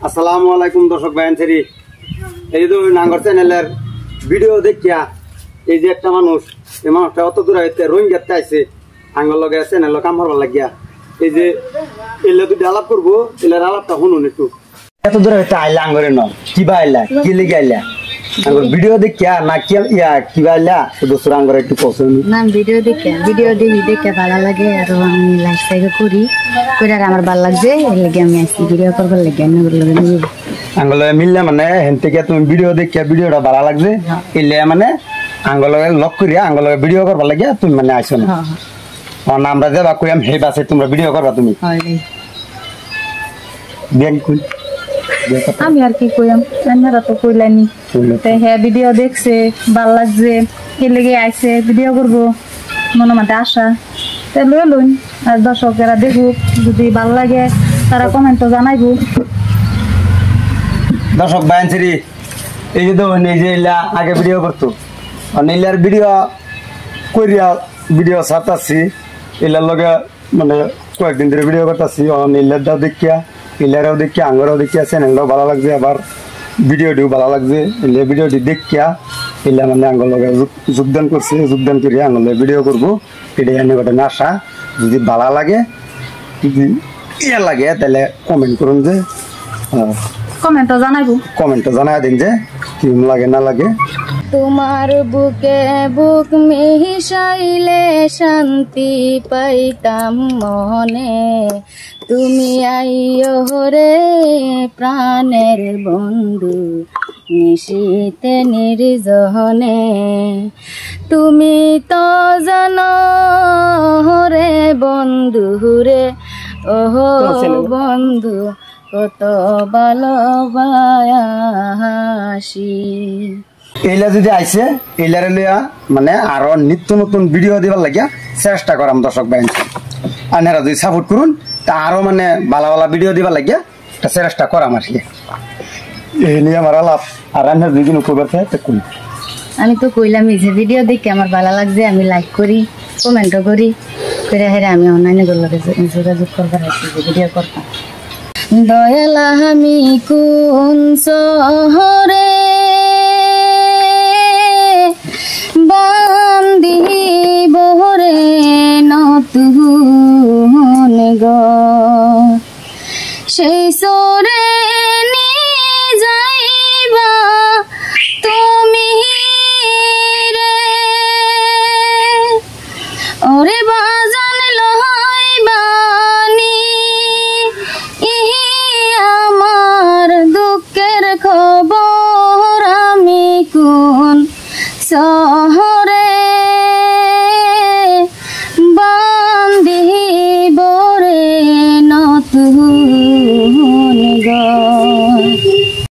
আসসালামু আলাইকুম দর্শক ভাইয়ানছেরি এই যে নাঙ্গর চ্যানেলের ভিডিও দেখিয়া এই যে একটা মানুষ এই মানুষটা অত দূর হইতে রোহিঙ্গাতে আইছে আঙ্গল লগে চ্যানেল কাম করবার লাগিয়া এই যে এলে দুটো আলাপ করবো এলার আলাপটা শুনুন একটু এত দূর হইতে আইলা আঙ্গরে ন কিবা আইলা কি লেগে আইলা আঙ্গর ভিডিও দেখিয়া না কি কিবা আইলা দোসর আঙ্গরে একটু পছন্দ না ভিডিও দেখে ভালো লাগে আর আমি লাইফস্টাইল করি আমার ভালো লাগছে এর লাগে আমি আজকে ভিডিও করবার লাগে আঙ্গল মিললে মানে হেন থেকে তুমি ভিডিও দেখিয়া ভিডিওটা ভালো লাগছে এলে মানে আঙ্গল লক করিয়া আঙ্গল ভিডিও করবার লাগিয়া তুমি মানে আইছো না আমরা যাবা কইম হে বাসে তোমরা ভিডিও করবা তুমি আমি আর কি কইম আপনারা তো কইলানি হ্যাঁ ভিডিও দেখছে ভাল লাগছে কে লেগে আইছে ভিডিও করবো মনে মধ্যে আশা তাহলে লইন আর দর্শকেরা দেখুক যদি ভাল লাগে তারা কমেন্টও জানাইবো দর্শক ভাইয়ানছেরি এই যে দেখুন এই যে এলা আগে ভিডিও করতো নীলার ভিডিও করিয়া ভিডিও ছাড়তাছি এলার লগে মানে কয়েকদিন ধরে ভিডিও করতেছি নীলারটাও দেখিয়া ইলারাও দেখিয়া আঙ্গরাও দেখিয়া চ্যানেলটাও ভালো লাগছে আবার ভিডিওটিও ভালো লাগছে এলে ভিডিওটি দেখিয়া এলা মানে আঙ্গল লগে যোগদান করছে যোগদান করিয়া আঙ্গলে ভিডিও করবো এটাই আমি ঘটনা আশা যদি ভালো লাগে যদি ইয়া লাগে তাহলে কমেন্ট করুন যে কমেন্টও জানাই দিন যে কি লাগে না লাগে তোমার বুকে বুক মিশাইলে শান্তি পাইতাম মনে তুমি আইও রে প্রাণের বন্ধু নিশীতে নির্জনে তুমি তো জানো রে বন্ধু রে ওহো বন্ধু কত ভালোবাসি এইলা যদি আইছে এইলারে লইয়া মানে আরো নিত্য নতুন ভিডিও দিবার লাগিয়া চেষ্টা করাম দর্শক ভাই আপনারা যদি সাপোর্ট করুন তা আরো মানে ভালো ভালো ভিডিও দিবার লাগিয়া একটা চেষ্টা করাম আর কি এই নিয়ে আমার আলাপ আর রান্নার দুই দিন উপর করি আমি তো কইলামই যে ভিডিও দেখে আমার ভালো লাগছে আমি লাইক করি কমেন্টও করি করে হেরে আমি অনলাইনে যোগাযোগ করবার ভিডিও করতাম দয়ালা আমি কোন শহরে বান্দি বহরে নতুন গো সেই